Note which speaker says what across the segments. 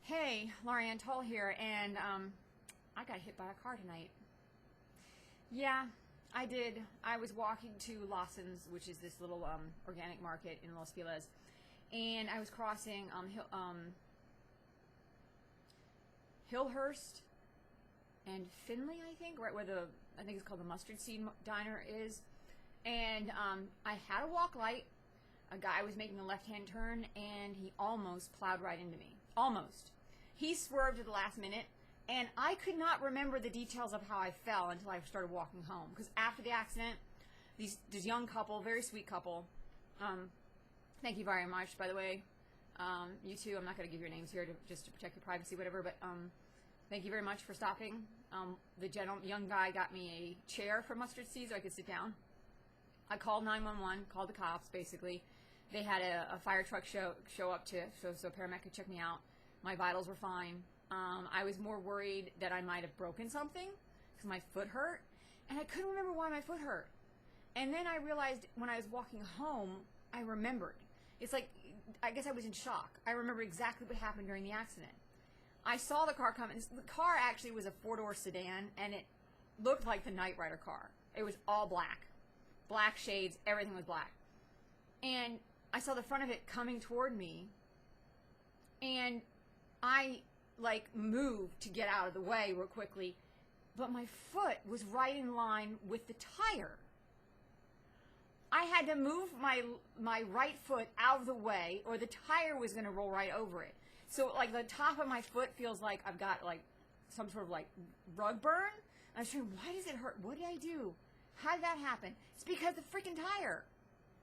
Speaker 1: Hey, Lorianne Toll here, and I got hit by a car tonight. Yeah, I did. I was walking to Lawson's, which is this little organic market in Los Feliz, and I was crossing Hillhurst and Finley, I think, right where I think it's called the Mustard Seed Diner is, and I had a walk light. A guy was making a left-hand turn, and he almost plowed right into me. Almost. He swerved at the last minute, and I could not remember the details of how I fell until I started walking home. Because after the accident, this young couple, very sweet couple, thank you very much, by the way. You too. I'm not going to give your names here just to protect your privacy, whatever, but thank you very much for stopping. The young guy got me a chair for Mustard Seed so I could sit down. I called 911, called the cops, basically. They had a fire truck show up so a paramedic could check me out. My vitals were fine. I was more worried that I might have broken something because my foot hurt, and I couldn't remember why my foot hurt. And then I realized when I was walking home, I remembered. It's like, I guess I was in shock. I remember exactly what happened during the accident. I saw the car come, and the car actually was a four-door sedan, and it looked like the Knight Rider car. It was all black. Black shades, everything was black. And I saw the front of it coming toward me, and I moved to get out of the way real quickly, but my foot was right in line with the tire. I had to move my right foot out of the way, or the tire was going to roll right over it. So the top of my foot feels like I've got some sort of rug burn. I was thinking, why does it hurt? What did I do? How did that happen? It's because the freaking tire.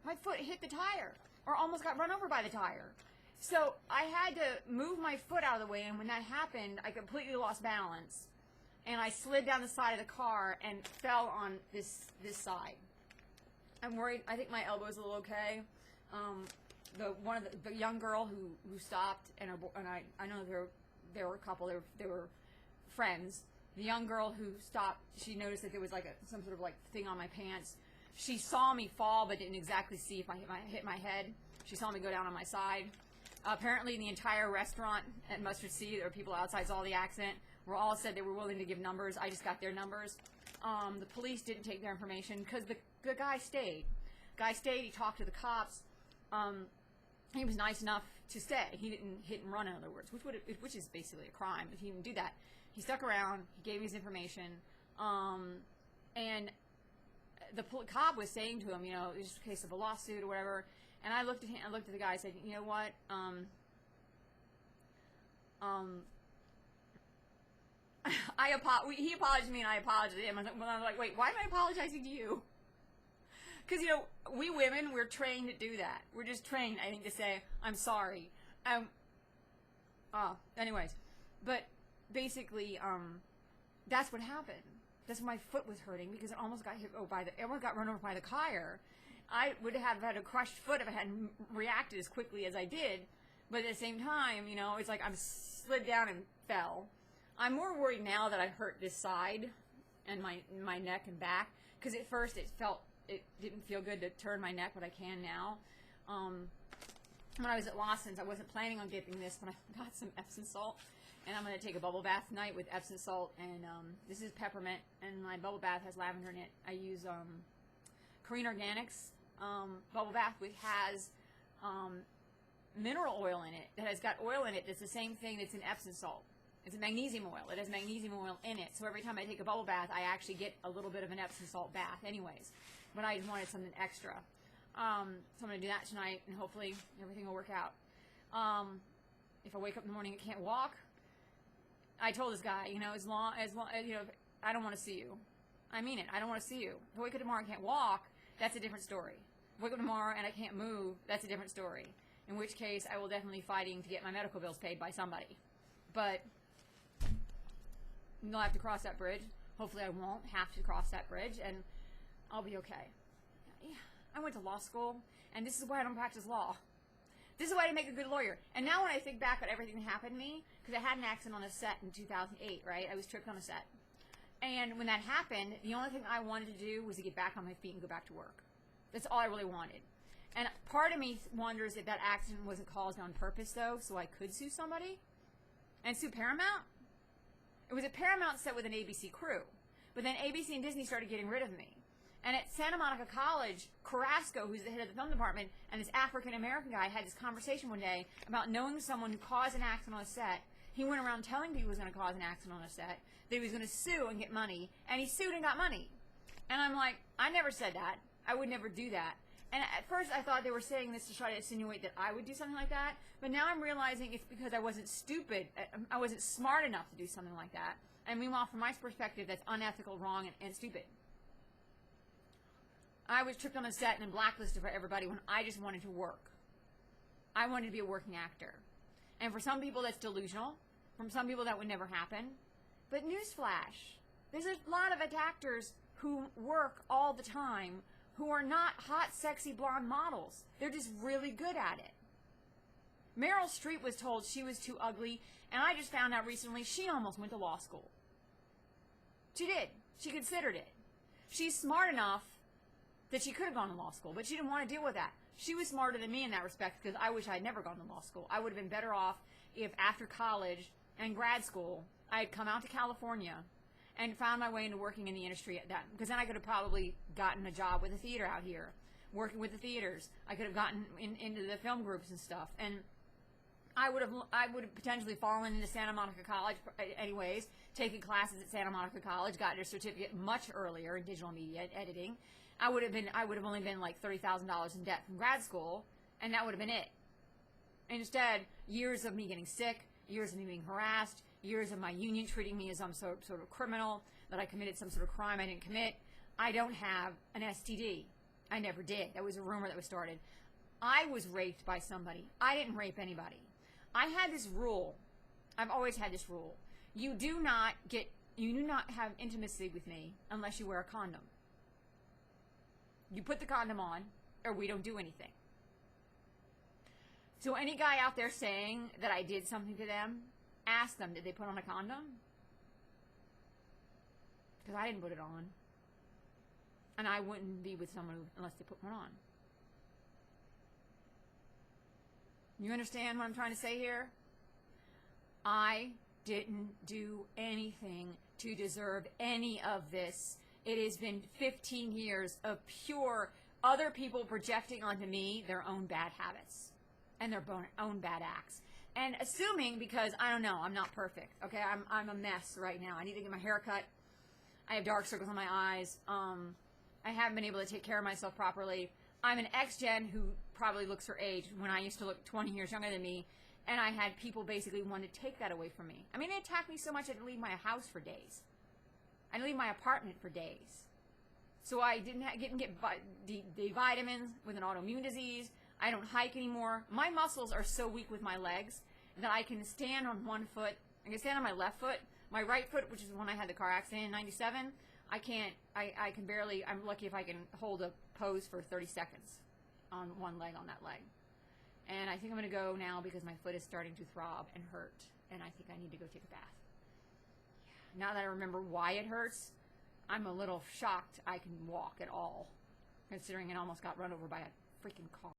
Speaker 1: My foot hit the tire, or almost got run over by the tire. So I had to move my foot out of the way, and when that happened, I completely lost balance, and I slid down the side of the car and fell on this side. I'm worried. I think my elbow's a little okay. The young girl who stopped, and I know there were a couple. They were friends. The young girl who stopped, she noticed that there was some sort of thing on my pants. She saw me fall, but didn't exactly see if I hit my head. She saw me go down on my side. Apparently, the entire restaurant at Mustard Seed, or people outside saw the accident, all said they were willing to give numbers. I just got their numbers. The police didn't take their information because the guy stayed. He talked to the cops. He was nice enough to stay. He didn't hit and run, in other words, which is basically a crime. If he didn't do that, he stuck around. He gave me his information, and the cop was saying to him, it's just a case of a lawsuit or whatever. And I looked at him. I looked at the guy. I said, you know what? He apologized to me, and I apologized to him. I was like, wait, why am I apologizing to you? Because, we women, we're trained to do that. We're just trained, I think, to say, I'm sorry. Anyways. But basically, that's what happened. That's why my foot was hurting, because it almost got almost got run over by the car. I would have had a crushed foot if I hadn't reacted as quickly as I did. But at the same time, it's like I slid down and fell. I'm more worried now that I hurt this side and my neck and back, because at first it didn't feel good to turn my neck, but I can now. When I was at Lawson's, I wasn't planning on getting this, but I got some Epsom salt, and I'm going to take a bubble bath tonight with Epsom salt, and this is peppermint, and my bubble bath has lavender in it. I use Korean Organics bubble bath, which has mineral oil in it, that has got oil in it that's the same thing that's in Epsom salt. It's a magnesium oil. It has magnesium oil in it. So every time I take a bubble bath, I actually get a little bit of an Epsom salt bath anyways. But I just wanted something extra. So I'm going to do that tonight, and hopefully everything will work out. If I wake up in the morning and can't walk, I told this guy, as long as I don't want to see you. I mean it. I don't want to see you. If I wake up tomorrow and can't walk, that's a different story. If I wake up tomorrow and I can't move, that's a different story. In which case, I will definitely be fighting to get my medical bills paid by somebody. But you'll have to cross that bridge. Hopefully I won't have to cross that bridge, and I'll be okay. Yeah, I went to law school, and this is why I don't practice law. This is why I didn't make a good lawyer. And now when I think back at everything that happened to me, because I had an accident on a set in 2008, right? I was tripped on a set. And when that happened, the only thing I wanted to do was to get back on my feet and go back to work. That's all I really wanted. And part of me wonders if that accident wasn't caused on purpose, though, so I could sue somebody. and sue Paramount. It was a Paramount set with an ABC crew. But then ABC and Disney started getting rid of me. And at Santa Monica College, Carrasco, who's the head of the film department, and this African-American guy had this conversation one day about knowing someone who caused an accident on a set. He went around telling people he was going to cause an accident on a set, that he was going to sue and get money, and he sued and got money. And I'm like, I never said that. I would never do that. And at first I thought they were saying this to try to insinuate that I would do something like that, but now I'm realizing it's because I wasn't stupid. I wasn't smart enough to do something like that. And meanwhile, from my perspective, that's unethical, wrong, and stupid. I was tripped on a set and then blacklisted for everybody when I just wanted to work. I wanted to be a working actor. And for some people, that's delusional. For some people, that would never happen. But newsflash, there's a lot of actors who work all the time who are not hot, sexy, blonde models. They're just really good at it. Meryl Streep was told she was too ugly, and I just found out recently she almost went to law school. She did. She considered it. She's smart enough that she could have gone to law school, but she didn't want to deal with that. She was smarter than me in that respect because I wish I had never gone to law school. I would have been better off if after college and grad school I had come out to California and found my way into working in the industry at that, because then I could have probably gotten a job with a theater out here, working with the theaters. I could have gotten into the film groups and stuff, and I would have potentially fallen into Santa Monica College anyways, taken classes at Santa Monica College, gotten a certificate much earlier in digital media editing. I would have only been like $30,000 in debt from grad school, and that would have been it. Instead, years of me getting sick, years of me being harassed, years of my union treating me as some sort of criminal, that I committed some sort of crime I didn't commit. I don't have an STD. I never did. That was a rumor that was started. I was raped by somebody. I didn't rape anybody. I had this rule. I've always had this rule. You do not have intimacy with me unless you wear a condom. You put the condom on, or we don't do anything. So any guy out there saying that I did something to them, ask them, did they put on a condom? Because I didn't put it on. And I wouldn't be with someone unless they put one on. You understand what I'm trying to say here? I didn't do anything to deserve any of this. It has been 15 years of pure other people projecting onto me their own bad habits and their own bad acts. And assuming, because I don't know, I'm not perfect, okay? I'm a mess right now. I need to get my hair cut. I have dark circles on my eyes. I haven't been able to take care of myself properly. I'm an ex-gen who probably looks her age when I used to look 20 years younger than me, and I had people basically want to take that away from me. I mean, they attacked me so much I didn't leave my house for days. I didn't leave my apartment for days. So I didn't get the vitamins with an autoimmune disease. I don't hike anymore. My muscles are so weak with my legs that I can stand on one foot. I can stand on my left foot. My right foot, which is when I had the car accident in '97, I can't. I can barely. I'm lucky if I can hold a pose for 30 seconds on one leg on that leg. And I think I'm going to go now because my foot is starting to throb and hurt, and I think I need to go take a bath. Yeah. Now that I remember why it hurts, I'm a little shocked I can walk at all, considering it almost got run over by a freaking car.